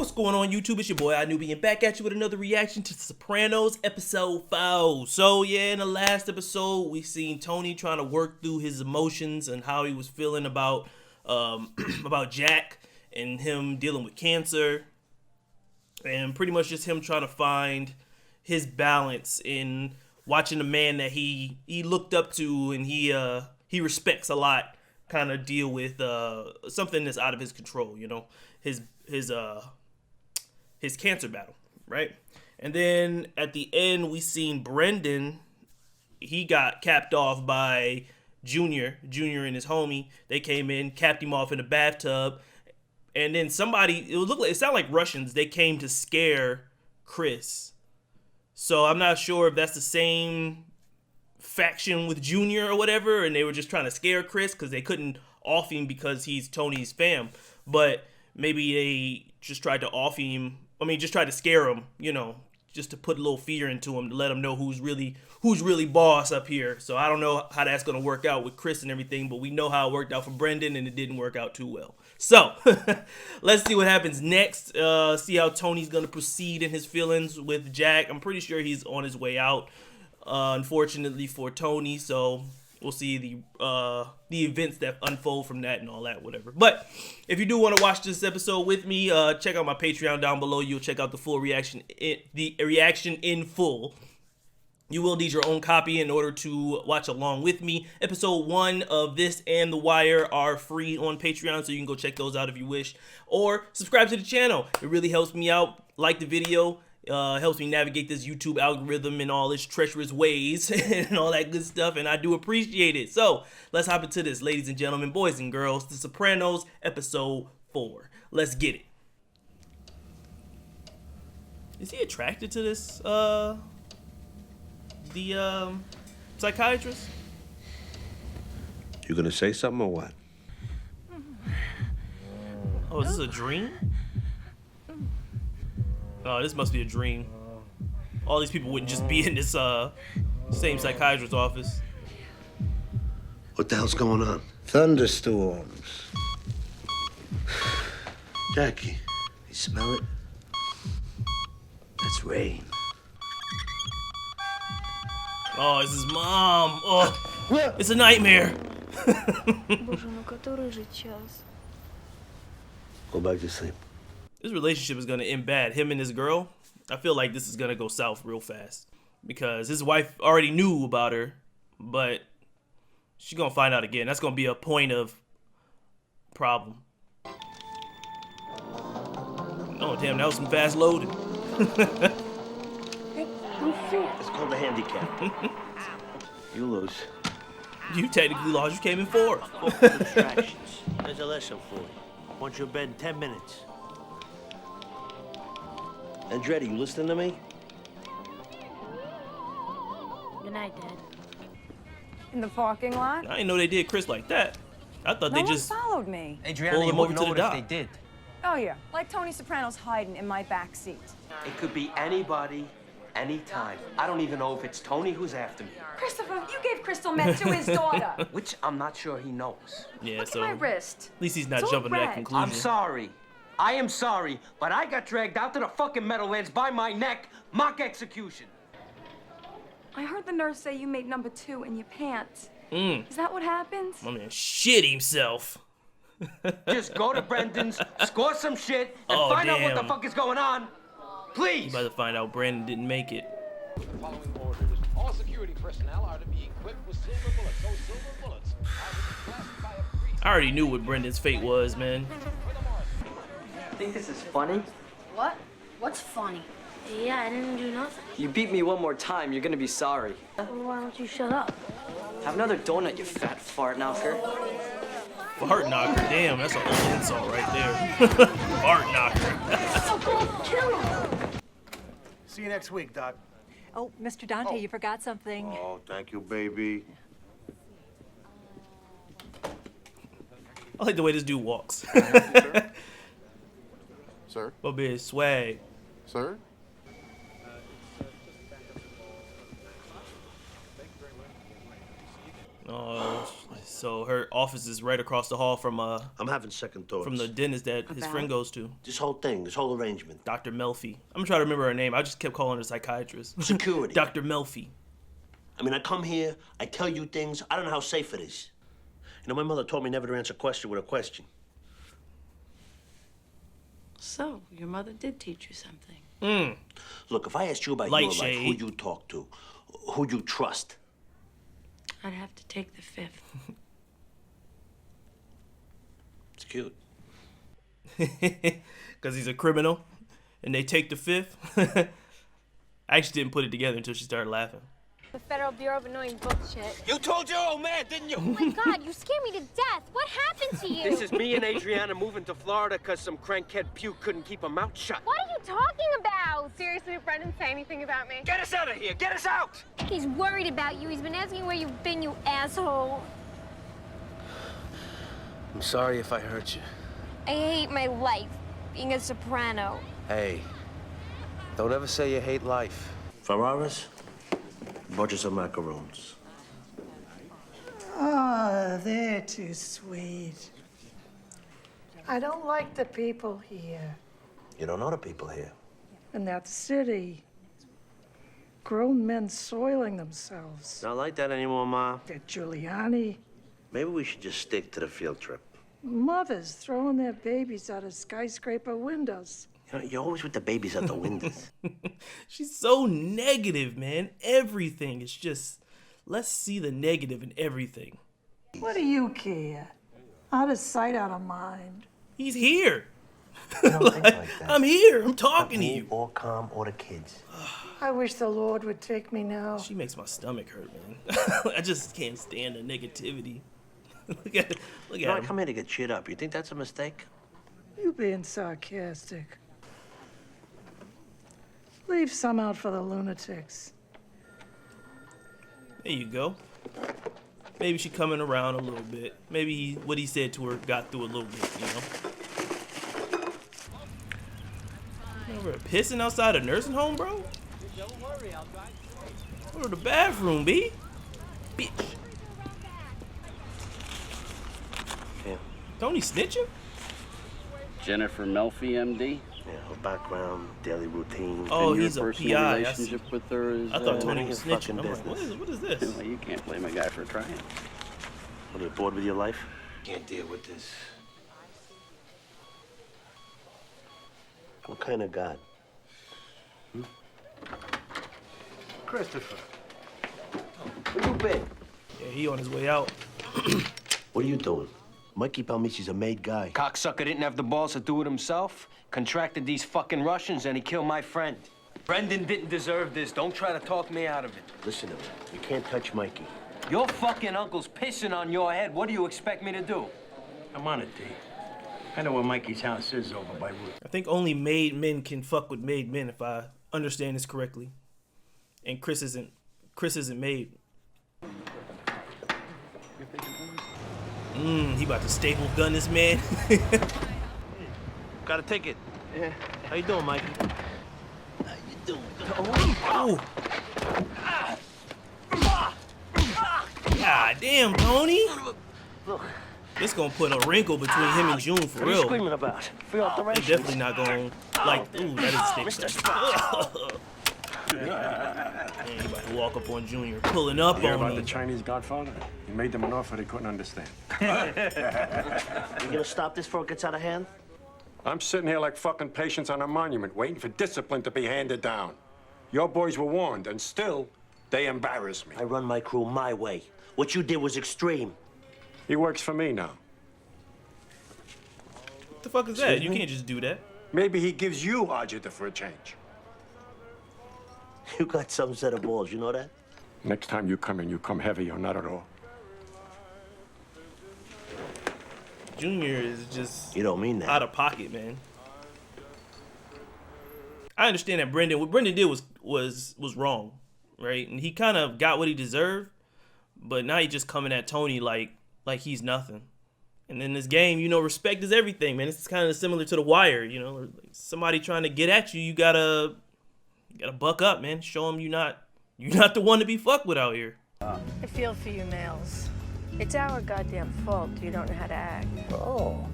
What's going on, YouTube? It's your boy iNewbie, back at you with another reaction to Sopranos episode 5. So yeah, in the last episode, we seen Tony trying to work through his emotions and how he was feeling about about Jack and him dealing with cancer, and pretty much just him trying to find his balance in watching the man that he looked up to and he respects a lot kind of deal with something that's out of his control, you know, his cancer battle, right? And then at the end, we seen Brendan. He got capped off by Junior and his homie. They came in, capped him off in a bathtub, and then somebody, it sounded like Russians. They came to scare Chris. So I'm not sure if that's the same faction with Junior or whatever, and they were just trying to scare Chris because they couldn't off him because he's Tony's fam. But maybe they just tried to off him. I mean, just tried to scare him, you know, just to put a little fear into him, to let him know who's really boss up here. So I don't know how that's going to work out with Chris and everything, but we know how it worked out for Brendan, and it didn't work out too well. So let's see what happens next. See how Tony's going to proceed in his feelings with Jack. I'm pretty sure he's on his way out, unfortunately for Tony. So we'll see the events that unfold from that and all that, whatever. But if you do want to watch this episode with me, check out my Patreon down below. You'll check out the full reaction, the reaction in full. You will need your own copy in order to watch along with me. Episode 1 of this and The Wire are free on Patreon, so you can go check those out if you wish. Or subscribe to the channel. It really helps me out. Like the video. Helps me navigate this YouTube algorithm and all its treacherous ways and all that good stuff, and I do appreciate it. So let's hop into this, ladies and gentlemen, boys and girls. The Sopranos episode 4. Let's get it. Is he attracted to this the psychiatrist? You gonna say something or what? Oh, is this a dream? Oh, this must be a dream. All these people wouldn't just be in this same psychiatrist's office. What the hell's going on? Thunderstorms. Jackie. You smell it? That's rain. Oh, it's his mom. Oh, it's a nightmare. Go back to sleep. This relationship is going to end bad. Him and his girl, I feel like this is going to go south real fast. Because his wife already knew about her, but she's going to find out again. That's going to be a point of problem. Oh, damn, that was some fast loading. It's called a handicap. You lose. You technically lost. You came in fourth. Distractions. There's a lesson for you. Want your bed in 10 minutes. Andretti, you listening to me? Good night, Dad. In the parking lot? I didn't know they did Chris like that. I thought No they just one followed me. Adriana, pulled you him over wouldn't to know the it if dock. they did. Oh yeah, like Tony Soprano's hiding in my back seat. It could be anybody, anytime. I don't even know if it's Tony who's after me, Christopher, you gave crystal meth to his daughter. which I'm not sure he knows. yeah. Look So at my at wrist. least he's not It's all jumping to that red. conclusion. I'm sorry. I am sorry, but I got dragged out to the fucking Meadowlands by my neck, mock execution. I heard the nurse say you made number 2 in your pants. Mm. Is that what happened? My man shit himself. Just go to Brendan's, score some shit, and Oh, find out what the damn. fuck is going on. You Please. about to find out Brandon didn't make it. Following orders, all security personnel are to be equipped with silver bullets. Those silver bullets are to be blessed by a priest. I already knew what Brendan's fate was, man. Think this is funny? What? What's funny? Yeah, I didn't do nothing. You beat me one more time, you're gonna be sorry. Well, why don't you shut up? Have another donut, you fat fart knocker. Fart knocker. Damn, that's an old insult right there. Fart knocker. Oh, kill him! See you next week, Doc. Oh, Mr. Dante, you forgot something. Oh, thank you, baby. I like the way this dude walks. Sir? What big swag. Sir? Oh, it's So her office is right across the hall from I'm having second thoughts. from the dentist that his friend goes to. This whole thing, this whole arrangement. Dr. Melfi. I'm gonna try to remember her name. I just kept calling her psychiatrist. Security. Dr. Melfi. I mean, I come here, I tell you things, I don't know how safe it is. You know, my mother told me never to answer a question with a question. So, your mother did teach you something. Look, if I asked you about Light your life, shade. who'd you talk to? Who'd you trust? I'd have to take the fifth. It's cute. Because he's a criminal and they take the fifth. I actually didn't put it together until she started laughing. The Federal Bureau of Annoying Bullshit. You told your old man, didn't you? Oh my God, you scared me to death. What happened to you? This is me and Adriana moving to Florida because some crankhead puke couldn't keep her mouth shut. What are you talking about? Seriously, did Brendan say anything about me? Get us out of here! Get us out! He's worried about you. He's been asking where you've been, you asshole. I'm sorry if I hurt you. I hate my life, being a soprano. Hey, don't ever say you hate life. Ferraris, bought you some macaroons. Oh, they're too sweet. I don't like the people here. You don't know the people here. In that city. Grown men soiling themselves. Not like that anymore, Ma. That Giuliani. Maybe we should just stick to the field trip. Mothers throwing their babies out of skyscraper windows. You know, you're always with the babies out the windows. She's so negative, man. Everything is just, let's see the negative in everything. What do you care? Out of sight, out of mind. He's here. You don't think like that. I'm here. I'm talking to you. Or calm, or the kids. I wish the Lord would take me now. She makes my stomach hurt, man. I just can't stand the negativity. look at You know, I him. come here to get cheered up. You think that's a mistake? You being sarcastic. Leave some out for the lunatics. There you go. Maybe she coming around a little bit. Maybe what he said to her got through a little bit, you know? Over pissing outside a nursing home, bro? Go to the bathroom, B. Bitch. Yeah. Tony snitching? Jennifer Melfi, MD. Yeah, her background, daily routine. Oh, And your he's a personal PI. relationship with her is. I thought Tony none of was your snitching. fucking I'm like, business. what is this? Well, you can't blame a guy for trying. What, are you bored with your life? Can't deal with this. What kind of God? Christopher. Where you been? Yeah, he on his way out. What are you doing? Mikey Palmici's a made guy. Cocksucker didn't have the balls to do it himself. Contracted these fucking Russians and he killed my friend. Brendan didn't deserve this. Don't try to talk me out of it. Listen to me. You can't touch Mikey. Your fucking uncle's pissing on your head. What do you expect me to do? I'm on it, D. I know where Mikey's house is over by Route. I think only made men can fuck with made men, if I understand this correctly. And Chris isn't made. He about to staple gun this man. Got a ticket. Yeah. How you doing, Mikey? How you doing? Oh. God damn, Tony. Look. This gonna put a wrinkle between him and June for What are you real. screaming about? Free They're alterations. definitely not gonna like. Ooh, that is a stick. Man, you about to walk up on Junior, pulling up You hear on about him. the Chinese Godfather? He made them an offer they couldn't understand. You gonna stop this before it gets out of hand? I'm sitting here like fucking patients on a monument, waiting for discipline to be handed down. Your boys were warned, and still, they embarrass me. I run my crew my way. What you did was extreme. He works for me now. What the fuck is that? You can't just do that. Maybe he gives you agita for a change. You got some set of balls, you know that? Next time you come in, you come heavy or not at all. Junior is just You don't mean that. out of pocket, man. I understand that what Brendan did was wrong, right? And he kind of got what he deserved, but now he's just coming at Tony like he's nothing. And in this game, you know, respect is everything, man. It's kind of similar to The Wire, you know. Like somebody trying to get at you, you gotta buck up, man. Show them you're not the one to be fucked with out here. I feel for you males. It's our goddamn fault you don't know how to act. Oh,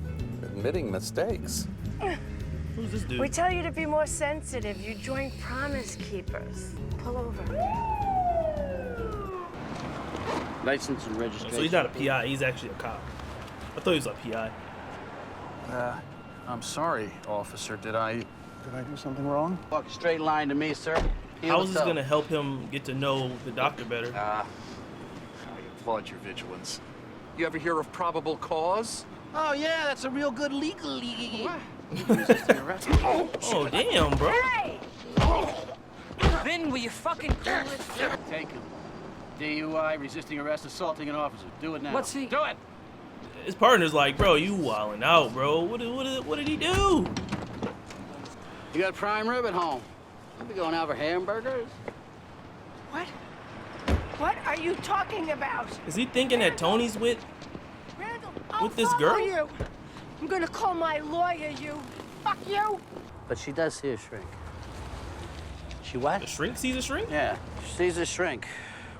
admitting mistakes. Who's this dude? We tell you to be more sensitive. You join Promise Keepers. Pull over. License and registration. So he's not a PI. He's actually a cop. I thought he was a PI. I'm sorry, officer. Did I do something wrong? Walk a straight line to me, sir. How is this gonna help him get to know the doctor better? I applaud your vigilance. You ever hear of probable cause? Oh, yeah, that's a real good legal. Oh, damn, bro. Hey! Vin, will you fucking do it? Take him. DUI, resisting arrest, assaulting an officer. Do it now. What's he? Do it! His partner's like, bro, you wilding out, bro. What did he do? You got prime rib at home. You be going out for hamburgers? What? What are you talking about? Is he thinking that Tony's with this girl? You. I'm gonna call my lawyer, you. Fuck you. But she does see a shrink. She what? The shrink sees a shrink? Yeah, she sees a shrink.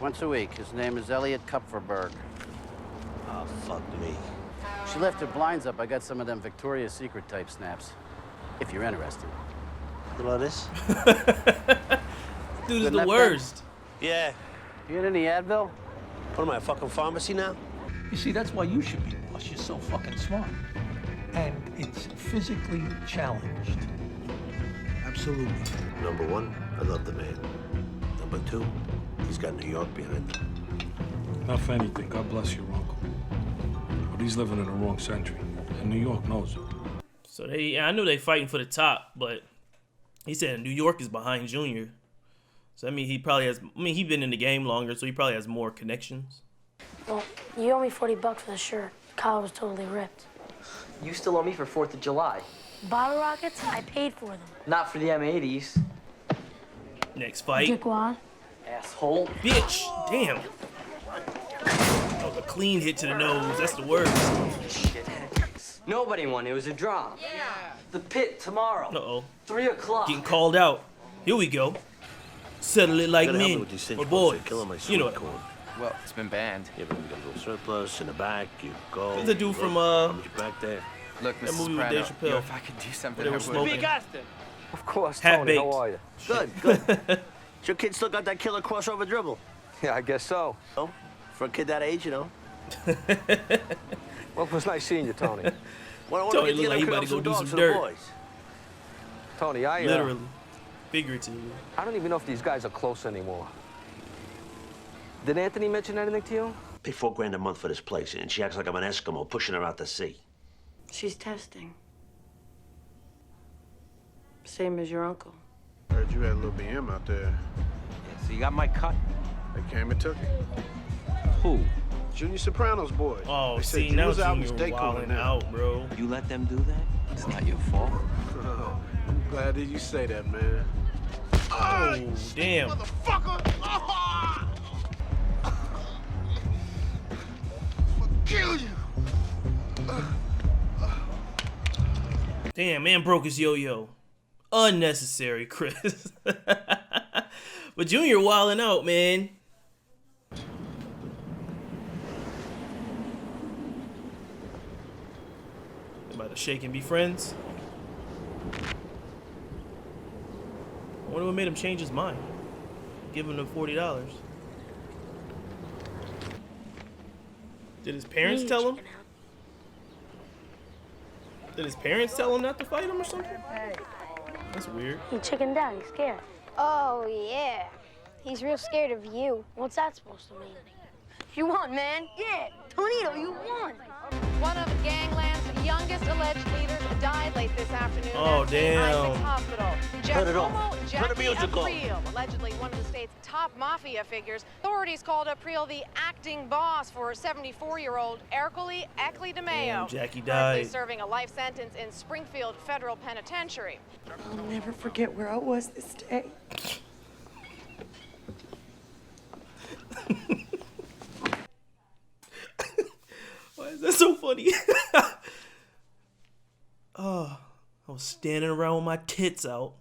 Once a week. His name is Elliot Kupferberg. Oh, fuck me. She left her blinds up. I got some of them Victoria's Secret type snaps. If you're interested. You know this? Dude is the worst. Yeah. You get any Advil? What am I, a fucking pharmacy now? You see, that's why you should be boss. You're so fucking smart. And it's physically challenged. Absolutely. Number one, I love the man. Number two, he's got New York behind him. Not for anything. God bless your uncle. But he's living in the wrong century, and New York knows it. So I knew they fighting for the top, but he said New York is behind Junior. So I mean, he probably has. I mean, he's been in the game longer, so he probably has more connections. Well, you owe me $40 for the shirt. Collar was totally ripped. You still owe me for 4th of July. Bottle rockets? I paid for them. Not for the M80s. Next fight. Dickwad. Asshole. Bitch. Damn. That was a clean hit to the nose. That's the worst. Shithead. Nobody won. It was a draw. Yeah. The pit tomorrow. Uh-oh. 3 o'clock. Getting called out. Here we go. Settle it like men. Or boys. You know it. Well, it's been banned. Yeah, but we got a little surplus in the back. You go. There's a dude from back there. Look, that Mrs. movie with Dave Soprano, Chappelle. if I could do something, They I were would. smoking. Of course, Half Tony. baked. How are you? Good, good. Your kid still got that killer crossover dribble. Yeah, I guess so. Oh, for a kid that age, you know. Well, it was nice seeing you, Tony. Well, Tony look like he about to go do some dirt. Tony, Literally. Figuratively. I don't even know if these guys are close anymore. Did Anthony mention anything to you? Pay $4 grand a month for this place, and she acts like I'm an Eskimo pushing her out to sea. She's testing. Same as your uncle. Heard you had a little BM out there. Yeah, so you got my cut? They came and took it. Who? Junior Sopranos boy. Oh, they said see, you now was out in Junior state cooler wilding now. out, bro. You let them do that? It's not your fault. Oh, I'm glad that you say that, man. Oh, damn. Motherfucker! Kill you! Damn, man broke his yo-yo. Unnecessary, Chris. But Junior wilding out, man. About to shake and be friends. I wonder what made him change his mind. Giving him $40. Did his parents tell him? Did his parents tell him not to fight him or something? That's weird. He chickened out. He's scared. Oh, yeah. He's real scared of you. What's that supposed to mean? You won, man. Yeah. Tonito, you won. One of Gangland's youngest alleged leaders died late this afternoon Oh, at St. damn. Isaac's Hospital. Turn it off. Giacomo Turn the Jackie music off. Aprile, allegedly one of the state's top mafia figures. Authorities called Aprile the acting boss for 74-year-old Ercole Eckley DeMeo. Damn, Jackie Currently died. serving a life sentence in Springfield Federal Penitentiary. I'll never forget where I was this day. Why is that so funny? Oh, I was standing around with my tits out.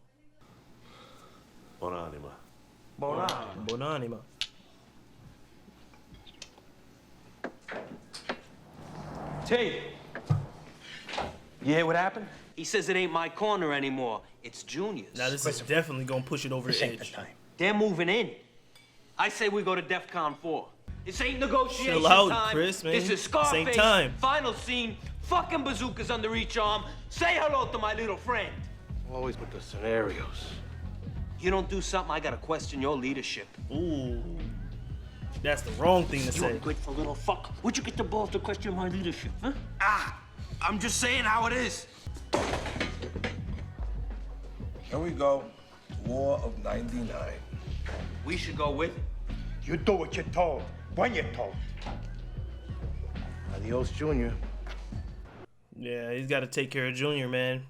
Buonanima. Buonanima. T. You hear what happened? He says it ain't my corner anymore. It's Junior's. Now this is definitely gonna push it over the edge. They're moving in. I say we go to DEFCON 4. This ain't negotiation Chill out, time. Chris, man. This is This Scarface. ain't time. Final scene. Fucking bazookas under each arm. Say hello to my little friend. Always with the scenarios. You don't do something, I gotta question your leadership. Ooh. That's the wrong thing to You say. ungrateful little fuck. Where'd you get the balls to question my leadership, huh? I'm just saying how it is. Here we go. War of 99. We should go with it. You do what you're told, when you're told. Adios, Junior. Yeah, he's got to take care of Junior, man.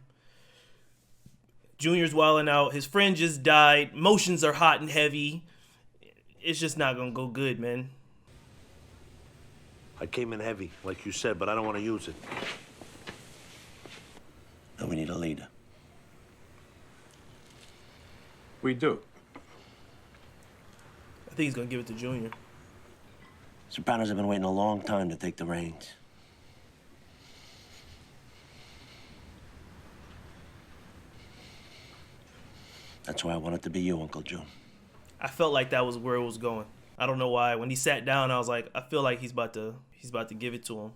Junior's wilding out. His friend just died. Emotions are hot and heavy. It's just not gonna go good, man. I came in heavy, like you said, but I don't want to use it. Now we need a leader. We do. I think he's gonna give it to Junior. Sopranos have been waiting a long time to take the reins. That's why I want it to be you, Uncle June. I felt like that was where it was going. I don't know why. When he sat down, I was like, I feel like he's about to give it to him,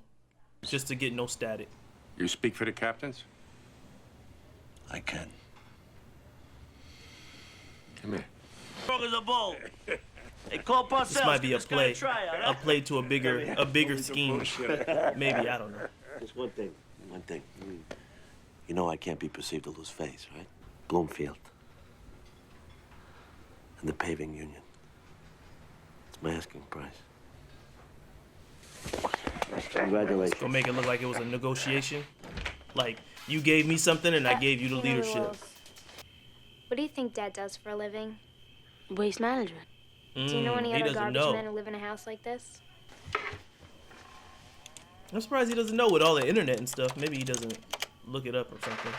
just to get no static. You speak for the captains? I can. Come here. Strong as a bull. Hey, call Parcells. This might be a Just gonna play, try, all right? a play to a bigger scheme. Maybe, I don't know. Just one thing. You know I can't be perceived to lose face, right? Bloomfield. And the paving union. It's my asking price. Congratulations. Gonna make it look like it was a negotiation. Like, you gave me something and I gave you the leadership. What do you think Dad does for a living? Waste management. Do you know any he other doesn't garbage know. men who live in a house like this? I'm surprised he doesn't know with all the internet and stuff. Maybe he doesn't look it up or something.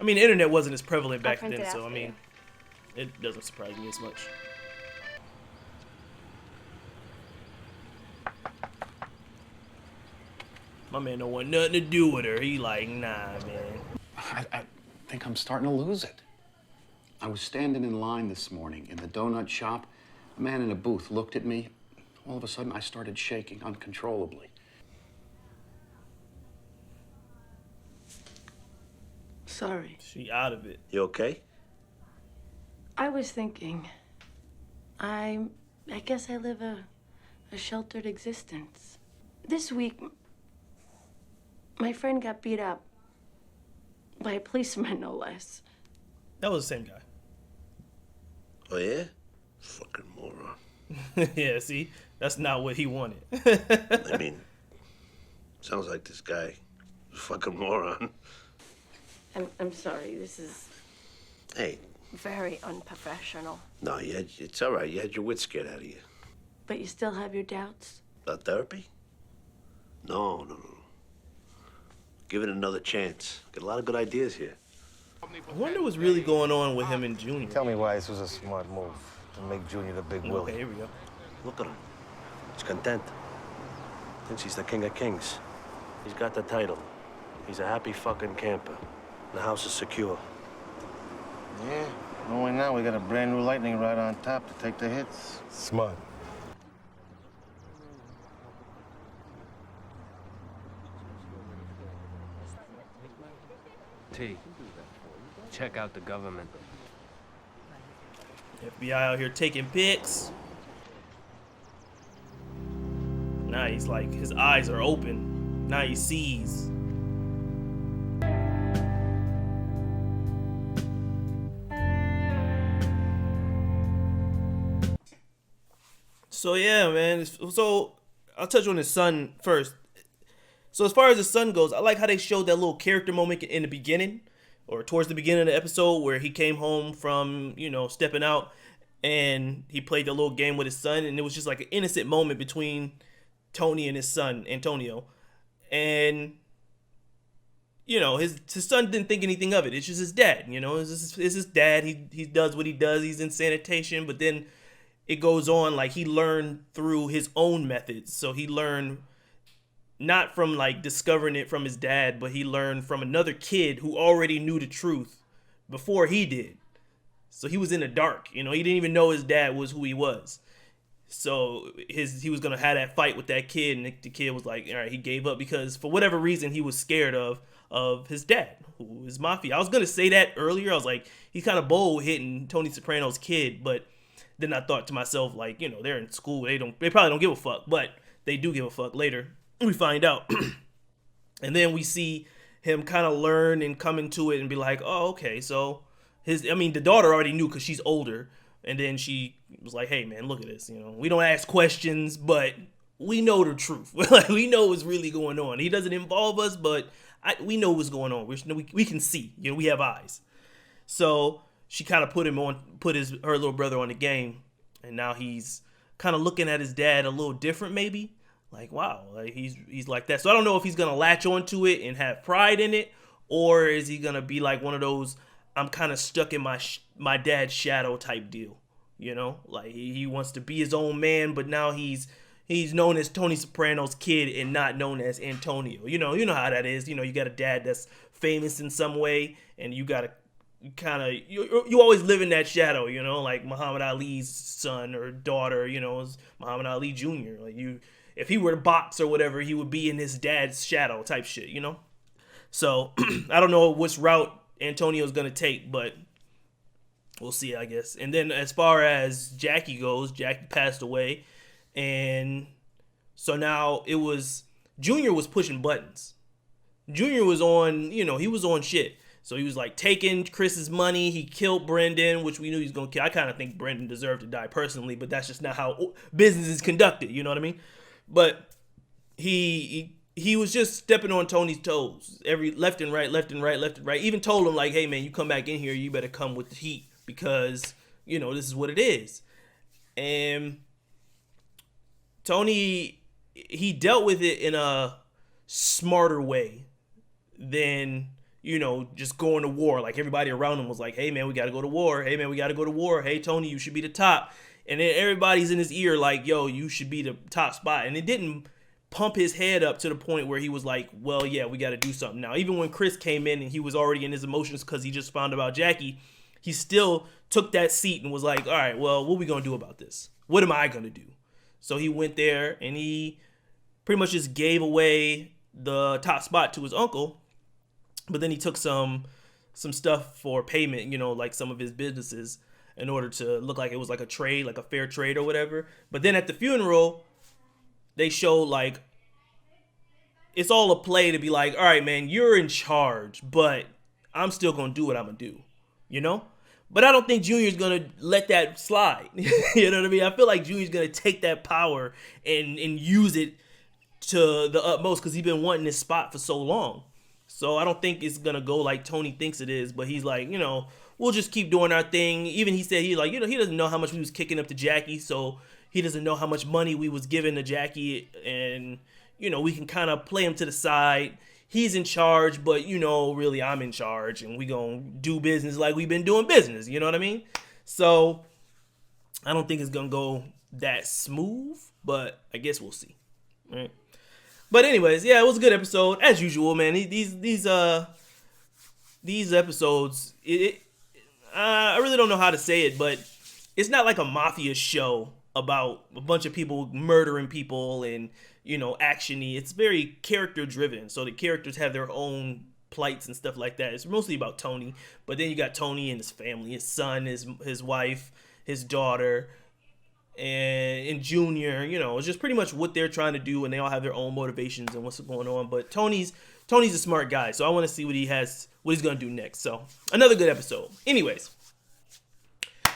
I mean, the internet wasn't as prevalent back print then, it out so I for mean, it doesn't surprise me as much. My man don't want nothing to do with her. He like, nah, man. I think I'm starting to lose it. I was standing in line this morning in the donut shop. A man in a booth looked at me. All of a sudden, I started shaking uncontrollably. Sorry. She out of it. You okay? I was thinking. I guess I live a sheltered existence. This week, my friend got beat up by a policeman, no less. That was the same guy. Oh, yeah? Fucking moron. Yeah, see? That's not what he wanted. I mean, sounds like this guy is a fucking moron. I'm sorry, this is Hey, very unprofessional. no, it's all right. You had your wits scared out of you. But you still have your doubts? About therapy? No. Give it another chance. Got a lot of good ideas here. I wonder what's really going on with him and Junior. Tell me why this was a smart move to make Junior the big Willie. Okay, here we go. Look at him. He's content. Thinks he's the king of kings. He's got the title. He's a happy fucking camper. The house is secure. Yeah, only now we got a brand new lightning rod on top to take the hits. Smart. T, check out the government. FBI out here taking pics. Now he's like, his eyes are open. Now he sees. So yeah, man. So I'll touch on his son first. So as far as his son goes, I like how they showed that little character moment in the beginning, or towards the beginning of the episode, where he came home from, stepping out, and he played the little game with his son, and it was just like an innocent moment between Tony and his son, Antonio. And, his son didn't think anything of it. It's just his dad, it's his dad. He does what he does. He's in sanitation, but then it goes on like he learned through his own methods. So he learned not from like discovering it from his dad, but he learned from another kid who already knew the truth before he did. So he was in the dark, he didn't even know his dad was who he was. So he was gonna have that fight with that kid, and the kid was like, all right, he gave up because for whatever reason he was scared of his dad, who is mafia. I was gonna say that earlier. I was like, he's kind of bold hitting Tony Soprano's kid, but then I thought to myself, like, they're in school, they probably don't give a fuck, but they do give a fuck later. We find out. And then we see him kind of learn and come into it and be like, oh, okay, so the daughter already knew because she's older. And then she was like, hey, man, look at this. We don't ask questions, but we know the truth. Like, we know what's really going on. He doesn't involve us, but we know what's going on. We can see. We have eyes. So she kind of put her little brother on the game. And now he's kind of looking at his dad a little different, maybe. Like, wow, like he's like that. So I don't know if he's going to latch onto it and have pride in it, or is he going to be like one of those, I'm kind of stuck in my dad's shadow type deal, like he wants to be his own man, but now he's known as Tony Soprano's kid and not known as Antonio. You know how that is. You got a dad that's famous in some way, and you got to kind of you always live in that shadow. Like Muhammad Ali's son or daughter. Is Muhammad Ali Jr. Like if he were to box or whatever, he would be in his dad's shadow type shit. So I don't know which route Antonio's gonna take, but we'll see, I guess. And then as far as Jackie goes, Jackie passed away, and so now it was Junior was pushing buttons. Junior was on, he was on shit. So he was like taking Chris's money. He killed Brendan, which we knew he was gonna kill. I kind of think Brendan deserved to die personally, but that's just not how business is conducted. You know what I mean? But he was just stepping on Tony's toes, every left and right. Even told him like, hey man, you come back in here, you better come with the heat because, this is what it is. And Tony, he dealt with it in a smarter way than, just going to war. Like everybody around him was like, hey man, we got to go to war. Hey man, we got to go to war. Hey Tony, you should be the top. And then everybody's in his ear like, yo, you should be the top spot. And it didn't pump his head up to the point where he was like, well, yeah, we got to do something now. Even when Chris came in and he was already in his emotions because he just found about Jackie, he still took that seat and was like, all right, well, what are we going to do about this? What am I going to do? So he went there and he pretty much just gave away the top spot to his uncle. But then he took some stuff for payment, like some of his businesses in order to look like it was like a trade, like a fair trade or whatever. But then at the funeral, they showed like it's all a play to be like, all right, man, you're in charge, but I'm still going to do what I'm going to do, But I don't think Junior's going to let that slide. You know what I mean? I feel like Junior's going to take that power and use it to the utmost because he's been wanting this spot for so long. So I don't think it's going to go like Tony thinks it is, but he's like, we'll just keep doing our thing. Even he said he doesn't know how much we was kicking up to Jackie, so he doesn't know how much money we was giving to Jackie, and we can kind of play him to the side. He's in charge, but really I'm in charge, and we gonna do business like we've been doing business. You know what I mean? So I don't think it's gonna go that smooth, but I guess we'll see. All right. But anyways, yeah, it was a good episode as usual, man. These episodes, I really don't know how to say it, but it's not like a mafia show about a bunch of people murdering people and, action-y. It's very character-driven, so the characters have their own plights and stuff like that. It's mostly about Tony, but then you got Tony and his family, his son, his wife, his daughter, and Junior. It's just pretty much what they're trying to do, and they all have their own motivations and what's going on. But Tony's a smart guy, so I want to see what he's gonna do next. So another good episode. Anyways,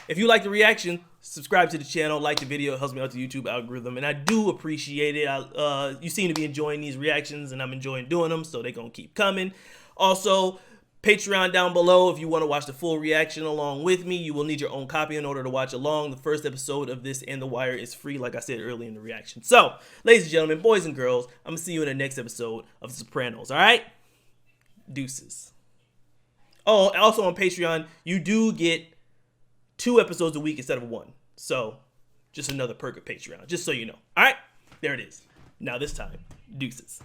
if you like the reaction, subscribe to the channel, like the video. It helps me out the YouTube algorithm, and I do appreciate it. You seem to be enjoying these reactions, and I'm enjoying doing them, so they're gonna keep coming. Also, Patreon down below. If you want to watch the full reaction along with me, you will need your own copy in order to watch along. The first episode of this and The Wire is free, like I said earlier in the reaction. So, ladies and gentlemen, boys and girls, I'm going to see you in the next episode of The Sopranos, all right? Deuces. Oh, also on Patreon, you do get 2 episodes a week instead of 1. So, just another perk of Patreon, just so you know. All right? There it is. Now this time, deuces.